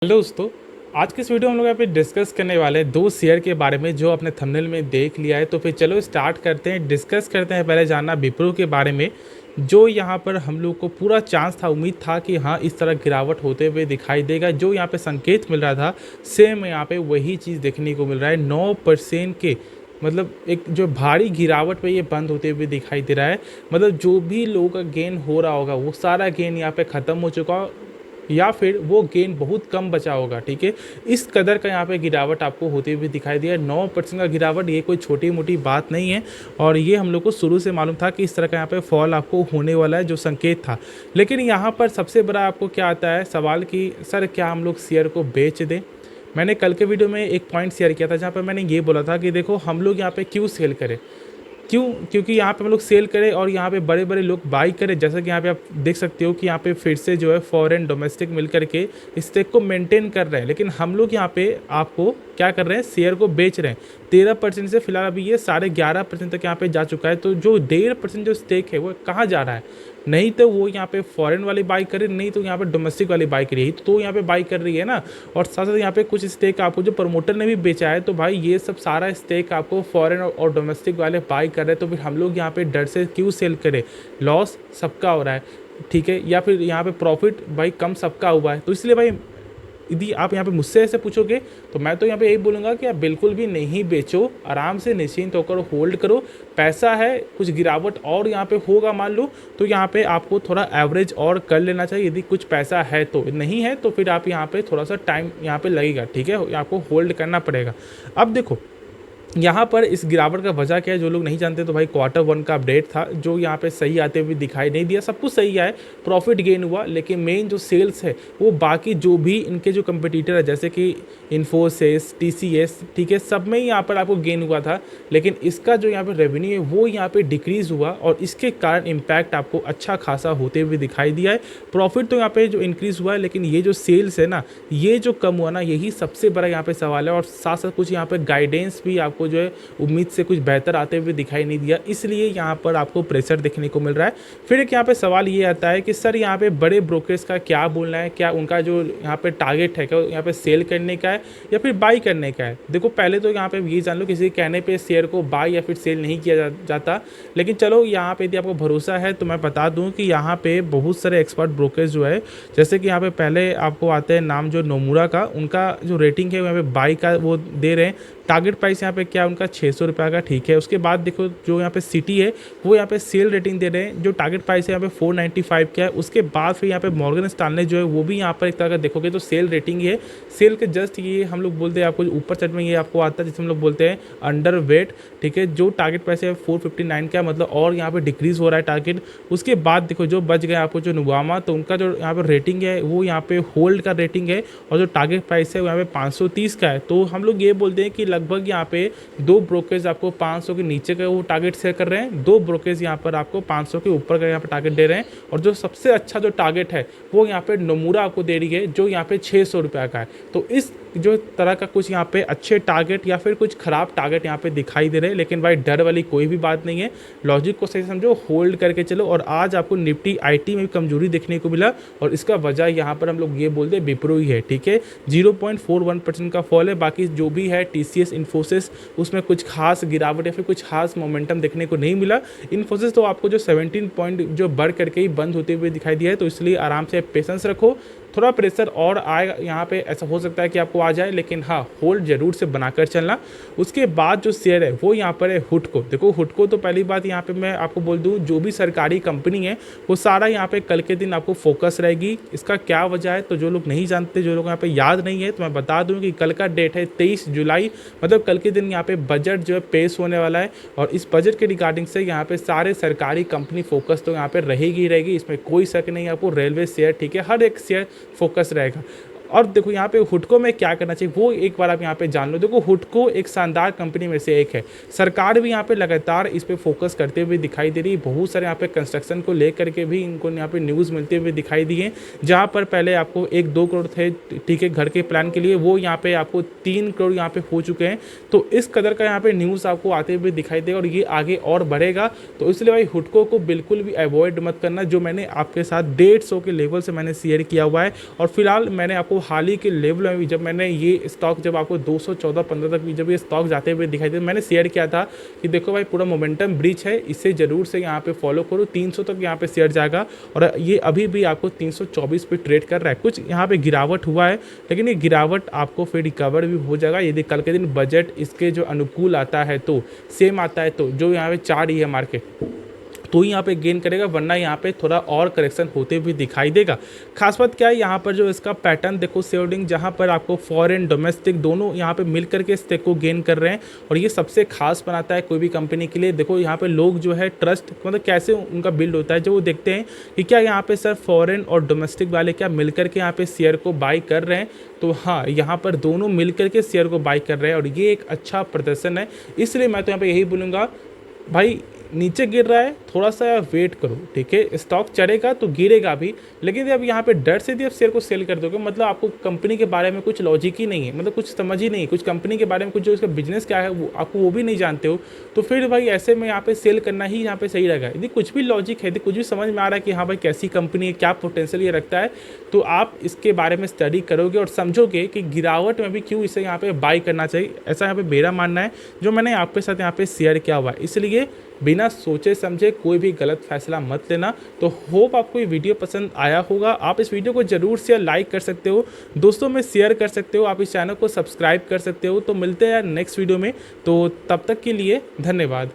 Hello दोस्तों। आज के इस वीडियो में हम लोग यहाँ पे डिस्कस करने वाले हैं दो शेयर के बारे में जो आपने थंबनेल में देख लिया है। तो फिर चलो स्टार्ट करते हैं, डिस्कस करते हैं। पहले जानना विप्रो के बारे में, जो यहाँ पर हम लोग को पूरा चांस था, उम्मीद था कि हाँ इस तरह गिरावट होते हुए दिखाई देगा। जो यहाँ पे संकेत मिल रहा था सेम यहाँ पे वही चीज़ देखने को मिल रहा है। 9% के मतलब एक जो भारी गिरावट पे ये बंद होते हुए दिखाई दे रहा है। मतलब जो भी लोगों का गेन हो रहा होगा वो सारा गेन यहाँ पे ख़त्म हो चुका या फिर वो गेन बहुत कम बचा होगा। ठीक है, इस कदर का यहाँ पे गिरावट आपको होते हुए दिखाई दिया। 9% का गिरावट ये कोई छोटी मोटी बात नहीं है, और ये हम लोग को शुरू से मालूम था कि इस तरह का यहाँ पे फॉल आपको होने वाला है, जो संकेत था। लेकिन यहाँ पर सबसे बड़ा आपको क्या आता है सवाल कि सर क्या हम लोग शेयर को बेच दें। मैंने कल के वीडियो में एक पॉइंट शेयर किया था जहाँ पर मैंने ये बोला था कि देखो हम लोग यहाँ पे क्यों सेल करें, क्यों, क्योंकि यहाँ पे हम लोग सेल करें और यहाँ पे बड़े बड़े लोग बाई करें। जैसा कि यहाँ पे आप देख सकते हो कि यहाँ पे फिर से जो है फॉरेन डोमेस्टिक मिल करके स्टेक को मेंटेन कर रहे हैं, लेकिन हम लोग यहाँ पे आपको क्या कर रहे हैं, शेयर को बेच रहे हैं। 13% से फिलहाल अभी ये 11.5% तक यहाँ पे जा चुका है। तो जो 1.5% जो स्टेक है वो कहाँ जा रहा है, नहीं तो वो यहाँ पे फॉरेन वाली बाई करे, नहीं तो यहाँ पे डोमेस्टिक वाली बाई करी, तो यहाँ पे बाई कर रही है ना। और साथ साथ यहाँ पे कुछ स्टेक आपको जो प्रमोटर ने भी बेचा है, तो भाई ये सब सारा स्टेक आपको फॉरेन और डोमेस्टिक वाले बाई कर रहे हैं। तो फिर हम लोग यहाँ पे डर से क्यों सेल करें, लॉस सबका हो रहा है। ठीक है, या फिर यहाँ पे प्रॉफिट भाई कम सबका हुआ है। तो इसलिए भाई यदि आप यहाँ पे मुझसे ऐसे पूछोगे तो मैं तो यहाँ पे यही बोलूँगा कि आप बिल्कुल भी नहीं बेचो, आराम से निश्चिंत होकर होल्ड करो। पैसा है, कुछ गिरावट और यहाँ पे होगा मान लो, तो यहाँ पे आपको थोड़ा एवरेज और कर लेना चाहिए यदि कुछ पैसा है। तो नहीं है तो फिर आप यहाँ पे थोड़ा सा टाइम यहाँ पे लगेगा। ठीक है, आपको होल्ड करना पड़ेगा। अब देखो यहाँ पर इस गिरावट का वजह क्या है, जो लोग नहीं जानते, तो भाई Q1 का अपडेट था जो यहाँ पे सही आते हुए दिखाई नहीं दिया। सब कुछ सही आया, प्रॉफिट गेन हुआ, लेकिन मेन जो सेल्स है वो बाकी जो भी इनके जो कंपटीटर है जैसे कि इन्फोसिस, TCS, ठीक है, सब में ही यहाँ पर आपको गेन हुआ था। लेकिन इसका जो यहाँ पे रेवेन्यू है वो यहाँ पे डिक्रीज़ हुआ, और इसके कारण इम्पैक्ट आपको अच्छा खासा होते हुए दिखाई दिया है। प्रॉफिट तो यहाँ पे जो इंक्रीज़ हुआ है, लेकिन ये जो सेल्स है ना, ये जो कम हुआ ना, यही सबसे बड़ा यहाँ पे सवाल है। और साथ साथ कुछ यहाँ पे गाइडेंस भी आपको जो है उम्मीद से कुछ बेहतर आते हुए दिखाई नहीं दिया, इसलिए यहाँ पर आपको प्रेशर देखने को मिल रहा है। फिर एक यहाँ पे सवाल ये आता है कि सर यहाँ पे बड़े ब्रोकर्स का क्या बोलना है, क्या उनका जो यहाँ पे टारगेट है क्या यहाँ पे सेल करने का है या फिर बाई करने का है। देखो पहले तो यहाँ पे ये जान लो, किसी के कहने पे शेयर को बाई या फिर सेल नहीं किया जाता। लेकिन चलो यहाँ पे यदि आपको भरोसा है तो मैं बता दूँ कि यहाँ पे बहुत सारे एक्सपर्ट ब्रोकर्स जो है, जैसे कि यहाँ पे पहले आपको आते हैं नाम जो नोमुरा का, उनका जो रेटिंग है यहाँ पे बाई का वो दे रहे हैं। टारगेट प्राइस यहाँ पे क्या उनका 600 रुपये का, ठीक है। उसके बाद देखो जो यहाँ पे सिटी है वो यहाँ पे सेल रेटिंग दे रहे हैं, जो टारगेट प्राइस है यहाँ पे 495 का है। उसके बाद फिर यहाँ पे मॉर्गन स्टैनले जो है वो भी यहाँ पर एक तरह का देखोगे तो सेल रेटिंग है। सेल के जस्ट ये हम लोग बोलते हैं आपको ऊपर साइड में ये आपको आता है जिसे हम लोग बोलते हैं अंडर वेट, ठीक है। जो टारगेट प्राइस है 459 का, मतलब और यहाँ पे डिक्रीज हो रहा है टारगेट। उसके बाद देखो जो बच गया आपको जो नुवामा, तो उनका जो यहाँ पर रेटिंग है वो यहाँ पे होल्ड का रेटिंग है, और जो टारगेट प्राइस है वो यहाँ पे 530 का है। तो हम लोग ये बोलते हैं कि लगभग यहाँ पे दो ब्रोकर्स आपको 500 के नीचे का वो टारगेट शेयर कर रहे हैं, दो ब्रोकर्स यहाँ पर आपको 500 के ऊपर का यहाँ पे टारगेट दे रहे हैं। और जो सबसे अच्छा जो टारगेट है वो यहाँ पे नोमुरा आपको दे रही है, जो यहाँ पे 600 रुपये का है। तो इस जो तरह का कुछ यहाँ पे अच्छे टारगेट या फिर कुछ खराब टारगेट यहाँ पे दिखाई दे रहे हैं, लेकिन भाई डर वाली कोई भी बात नहीं है। लॉजिक को सही समझो, होल्ड करके चलो। और आज आपको निफ्टी IT में भी कमजोरी देखने को मिला, और इसका वजह यहाँ पर हम लोग ये बोलते हैं विप्रो ही है, ठीक है। 0.41% का फॉल है। बाकी जो भी है TCS, इन्फोसिस, उसमें कुछ खास गिरावट या फिर कुछ खास मोमेंटम देखने को नहीं मिला। इन्फोसिस तो आपको जो 17 पॉइंट जो बढ़ करके ही बंद होते हुए दिखाई दिया है, तो इसलिए आराम से पेशेंस रखो। थोड़ा प्रेशर और आएगा यहाँ पे, ऐसा हो सकता है कि आपको आ जाए, लेकिन हाँ होल्ड जरूर से बनाकर चलना। उसके बाद जो शेयर है वो यहाँ पर है हुडको। देखो हुडको तो पहली बात यहाँ पे मैं आपको बोल दूँ, जो भी सरकारी कंपनी है वो सारा यहाँ पे कल के दिन आपको फोकस रहेगी। इसका क्या वजह है तो जो लोग नहीं जानते, जो लोग यहाँ पे याद नहीं है, तो मैं बता दूँ कि कल का डेट है 23 जुलाई, मतलब कल के दिन यहाँ पे बजट जो है पेश होने वाला है। और इस बजट के रिगार्डिंग से यहाँ पे सारे सरकारी कंपनी फोकस तो यहाँ पे रहेगी ही रहेगी, इसमें कोई शक नहीं है। आपको रेलवे शेयर, ठीक है, हर एक शेयर फोकस रहेगा। और देखो यहाँ पे हुडको में क्या करना चाहिए वो एक बार आप यहाँ पे जान लो। देखो हुडको एक शानदार कंपनी में से एक है। सरकार भी यहाँ पे लगातार इस पे फोकस करते हुए दिखाई दे रही है। बहुत सारे यहाँ पे कंस्ट्रक्शन को लेकर के भी इनको यहाँ पे न्यूज़ मिलते हुए दिखाई दी है, जहाँ पर पहले आपको 1-2 करोड़ थे, ठीक है, घर के प्लान के लिए, वो यहाँ पे आपको 3 करोड़ यहाँ पे हो चुके हैं। तो इस कदर का यहाँ पे न्यूज़ आपको आते हुए दिखाई देगा, और ये आगे और बढ़ेगा। तो इसलिए भाई हुडको को बिल्कुल भी अवॉइड मत करना, जो मैंने आपके साथ 150 के लेवल से मैंने शेयर किया हुआ है। और फिलहाल मैंने आपको हाल ही के लेवल में भी जब मैंने ये स्टॉक जब आपको 214-15 तक भी जब ये स्टॉक जाते हुए दिखाई दे, मैंने शेयर किया था कि देखो भाई पूरा मोमेंटम ब्रिज है, इसे ज़रूर से यहाँ पे फॉलो करो, 300 तक यहाँ पे शेयर जाएगा। और ये अभी भी आपको 324 पे ट्रेड कर रहा है। कुछ यहाँ पे गिरावट हुआ है, लेकिन ये गिरावट आपको फिर रिकवर भी हो जाएगा यदि कल के दिन बजट इसके जो अनुकूल आता है, तो सेम आता है, तो जो यहाँ पे चार्ट ही है मार्केट तो ही यहाँ पे गेन करेगा, वरना यहाँ पे थोड़ा और करेक्शन होते हुए दिखाई देगा। खास बात क्या है यहाँ पर जो इसका पैटर्न देखो शेयरिंग, जहाँ पर आपको फॉरेन डोमेस्टिक दोनों यहाँ पे मिल करके स्टेक को गेन कर रहे हैं, और ये सबसे खास बनाता है कोई भी कंपनी के लिए। देखो यहाँ पे लोग जो है ट्रस्ट मतलब कैसे उनका बिल्ड होता है, जो वो देखते हैं कि क्या यहाँ पे सर फॉरेन और डोमेस्टिक वाले क्या मिल करके यहाँ पे शेयर को बाई कर रहे हैं, तो हाँ यहाँ पर दोनों मिल करके शेयर को बाई कर रहे हैं, और ये एक अच्छा प्रदर्शन है। इसलिए मैं तो यहाँ पे यही बोलूँगा भाई, नीचे गिर रहा है थोड़ा सा वेट करो, ठीक है, स्टॉक चढ़ेगा तो गिरेगा भी, लेकिन जब यहाँ पे डर से आप शेयर को सेल कर दोगे, मतलब आपको कंपनी के बारे में कुछ लॉजिक ही नहीं है, मतलब कुछ समझ ही नहीं है, कुछ कंपनी के बारे में कुछ जो इसका बिजनेस क्या है वो आपको वो भी नहीं जानते हो, तो फिर भाई ऐसे में यहाँ पे सेल करना ही यहाँ पे सही रहेगा। यदि कुछ भी लॉजिक है, यदि कुछ भी समझ में आ रहा है कि हाँ भाई कैसी कंपनी है, क्या पोटेंशियल ये रखता है, तो आप इसके बारे में स्टडी करोगे और समझोगे कि गिरावट में भी क्यों इसे यहाँ पे बाई करना चाहिए। ऐसा यहाँ पे मेरा मानना है, जो मैंने आपके साथ यहाँ पे शेयर किया हुआ है। इसलिए बिना सोचे समझे कोई भी गलत फैसला मत लेना। तो होप आपको ये वीडियो पसंद आया होगा। आप इस वीडियो को जरूर से लाइक कर सकते हो, दोस्तों में शेयर कर सकते हो, आप इस चैनल को सब्सक्राइब कर सकते हो। तो मिलते हैं नेक्स्ट वीडियो में, तो तब तक के लिए धन्यवाद।